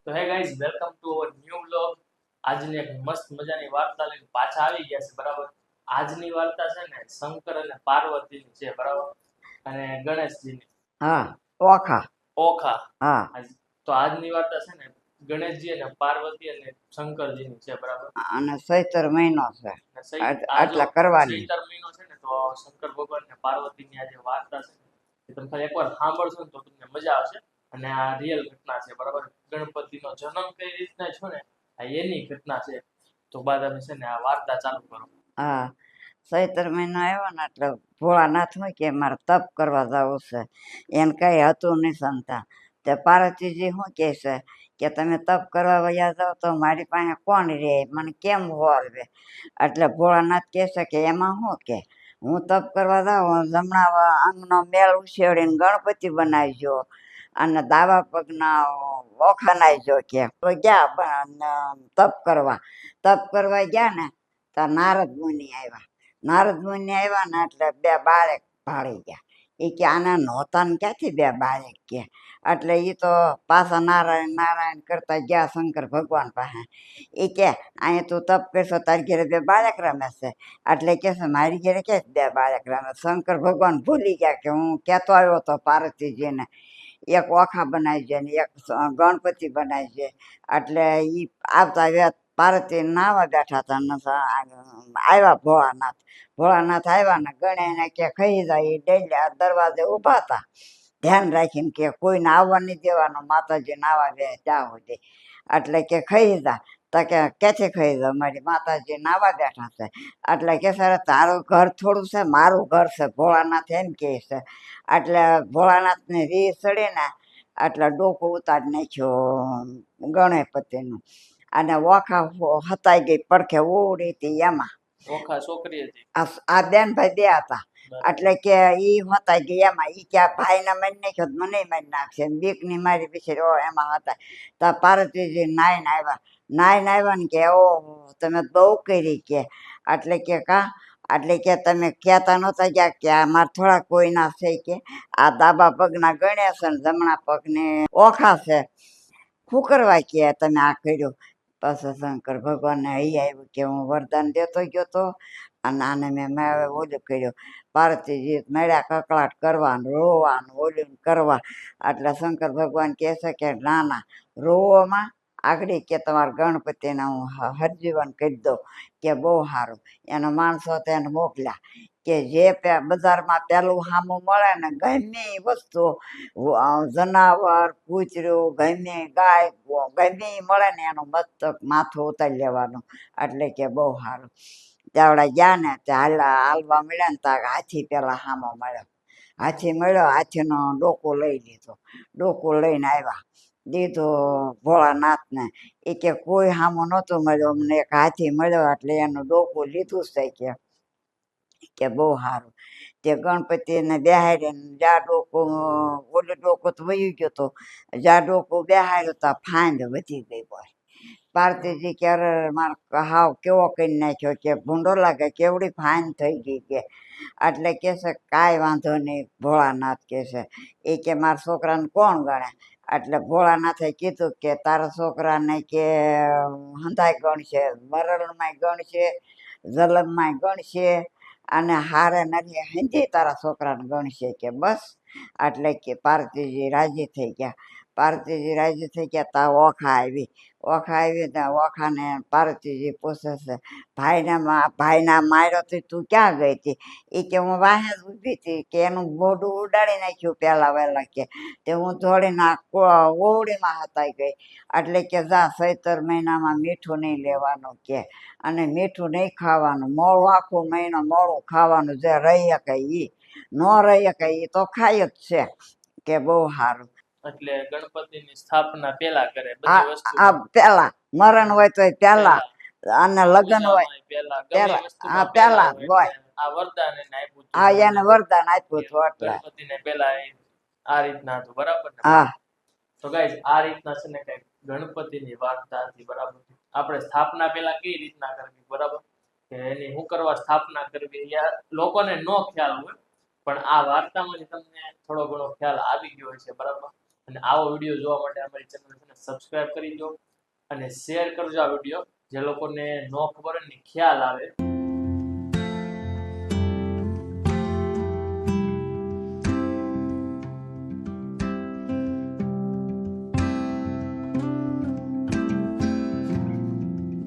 તો hey guys welcome to our new vlog. આજની એક મસ્ત મજાની વાર્તા લઈને પાછા આવી ગયા છે બરાબર. આજની વાર્તા છે ને શંકર અને પાર્વતીની છે બરાબર, અને ગણેશજીની. હા, ઓખા. ઓખા. હા. તો આજની વાર્તા છે ને ગણેશજી અને પાર્વતી અને શંકરજીની છે બરાબર. અને ચૈતર મહિનો છે આટલા કરવાની. ચૈતર મહિનો છે ને તો શંકર ભગવાન ને પાર્વતીની આ જે વાર્તા છે એ તમે ખાલી એકવાર સાંભળશો ને તો તમને મજા આવશે. અને આ રિયલ ઘટના છે બરાબર. ગણપતિનો જન્મ કઈ રીતના થયો ને આ એની ઘટના છે. તો બાદ અમે છે ને આ વાર્તા ચાલુ કરો. હા, ચૈતર મહિનો આવ્યો ને એટલે ભોળાનાથ હોય કે મારે તપ કરવા જવું છે. એને કઈ હતું નહીં સંતાન. તે પાર્વતીજી શું કહે છે કે તમે તપ કરવા વયા જાઓ તો મારી પાસે કોણ રે, મને કેમ વળવે. એટલે ભોળાનાથ કહે છે કે એમાં શું કે હું તપ કરવા જાઉં જમણા અંગનો મેળ ઉછેડીને ગણપતિ બનાવજો અને દાવા પગના ઓખા નાખજો કે ગયા તપ કરવા ગયા ને તો નારદ મુનિ આવ્યા ને એટલે બે બાળક ભાળી ગયા. એ કે આના નહોતા ને ક્યાંથી બે બાળક કે. એટલે એ તો પાછા નારાયણ કરતા ગયા શંકર ભગવાન પાસે. એ કે અહીંયા તું તપ કરશો તારી ઘેરે બે બાળક રમે છે. એટલે કે છે મારી ઘેરે કે બે બાળક રમે. શંકર ભગવાન ભૂલી ગયા કે હું કહેતો આવ્યો હતો પાર્વતીજીને એક ઓખા બનાવજે ને એક ગણપતિ બનાવજે. એટલે એ આવતા પાર્વતી નાવા બેઠા હતા. આવ્યા ભોળાનાથ આવ્યા ને ગણે કે ખાઈ જાય એ ડેલ્યા દરવાજે ઊભા હતા ધ્યાન રાખીને કે કોઈને આવવા નહીં દેવાનું માતાજી નાવા દે ત્યાં સુધી. એટલે કે ખાઈ જા તો કે ક્યાંથી ખાઈ જા મારી માતાજી નાવા બેઠા છે. એટલે કે સર તારું ઘર થોડું છે મારું ઘર છે ભોળાનાથ એમ કહે છે. એટલે ભોળાનાથની રી ચડીને એટલે ડોકું ઉતારી નાખ્યો ગણપતિનું અને ઓખા હતાઈ ગઈ પડખે ઉડી હતી એમાં. ઓખા છોકરી હતી. આ બેનભાઈ બે હતા. એટલે કે ઈ હતાઈ ગઈ એમાં. ઈ કે ભાઈને મારી નાખ્યો મને મારી નાખશે બીકની મારી બિચારી એમાં હતા. તો પાર્વતીજી નાઈને આવ્યા ને કે ઓ તમે બહુ કરી કે. એટલે કે કા એટલે કે તમે કહેતા નહોતા ગયા કે આ મારે થોડા કોઈના છે કે આ ડાબા પગના ગણેશ અને જમણા પગને ઓખા છે શું કરવા કે તમે આ કર્યું. પછી શંકર ભગવાનને અહીં આવ્યું કે હું વરદાન દેતો ગયો તો અને આને મેં ઓલું કર્યું. પાર્વતીજી મળ્યા કકળાટ કરવાનું રોવાનું ઓલું કરવા. એટલે શંકર ભગવાન કહે છે કે ના ના રોવામાં આગળ કે તમારા ગણપતિને હું હરજીવન કરી દઉં કે બહુ સારું. એનો માણસો તેને મોકલ્યા કે જે બજારમાં પેલું સામું મળે ને ગમે એ વસ્તુ જનાવર કૂતર્યું ગમે ગાય ગમે એ મળે ને એનું મસ્તક માથું ઉતારી લેવાનું. એટલે કે બહુ સારું. ત્યાં ગયા ને ત્યાં હાલવા મળ્યા ને ત્યાં હાથી પેલા સામો મળ્યો. હાથીનો ડોકો લઈ લીધો. ડોકો લઈને આવ્યા દીધું ભોળાનાથને. એ કે કોઈ સામો નહોતું મળ્યો અમને એક હાથી મળ્યો એટલે એનું ડોકું લીધું છે કે બહુ સારું. તે ગણપતિને બેહારીને જ્યાં ડોકું ઓલું ડોકું તો વયું ગયો હતો જ્યાં ડોકું બેહાર્યું તો ફાંદ વધી ગઈ બોય. પાર્વતીજી કે અરે મારે હાવ કેવો કરી નાખ્યો કે ભૂંડો લાગે કેવડી ફાઇન થઈ ગઈ કે. એટલે કે છે કાંઈ વાંધો નહીં ભોળાનાથ કે છે. એ કે મારા છોકરાને કોણ ગણે. એટલે ભોળાનાથે કીધું કે તારા છોકરાને કે હંધાય ગણશે મરણમાંય ગણશે જલમમાંય ગણશે અને હારે નરી હંધી તારા છોકરાને ગણશે કે બસ. એટલે કે પાર્વતીજી રાજી થઈ ગયા. તા ઓખા આવી ને ઓખાને પાર્વતીજી પૂછે છે ભાઈના માર્યો તો તું ક્યાં ગઈ હતી. એ કે હું વાહે જ ઊભી હતી કે એનું મોઢું ઉડાડી નાખ્યું પહેલા વહેલા કે તે હું થોડીને ઓવડીમાં હતાઈ ગઈ. એટલે કે જા ચૈતર મહિનામાં મીઠું નહીં લેવાનું કે અને મીઠું નહીં ખાવાનું મોળું આખો મહિનો મોળું ખાવાનું જે રહી શકે એ ન રહી શકે એ તો ખાય જ છે કે બહુ સારું. એટલે ગણપતિની સ્થાપના પેલા કરે બધી વસ્તુ પેલા મરણ હોય તો પેલા અને લગ્ન હોય પેલા હોય. આ વરદાન એને આપ્યું. હા એને વરદાન આપ્યું હતું એટલે ગણપતિને પેલા આ રીતના હતું બરાબર ને. હા તો ગાઈસ આ રીતના છે ને કઈક ગણપતિની વાર્તા હતી બરાબર. આપણે સ્થાપના પેલા કઈ રીતના કરવી બરાબર કે એની શું કરવા સ્થાપના કરવી લોકોને નો ખ્યાલ હોય પણ આ વાર્તામાંથી તમને થોડો ઘણો ખ્યાલ આવી ગયો છે બરાબર. અને આવો વિડીયો જોવા માટે અમારી ચેનલને સબસ્ક્રાઇબ કરી દો અને શેર કરજો આ વિડીયો, જે લોકોને ન ખબર હોય ને ખ્યાલ આવે.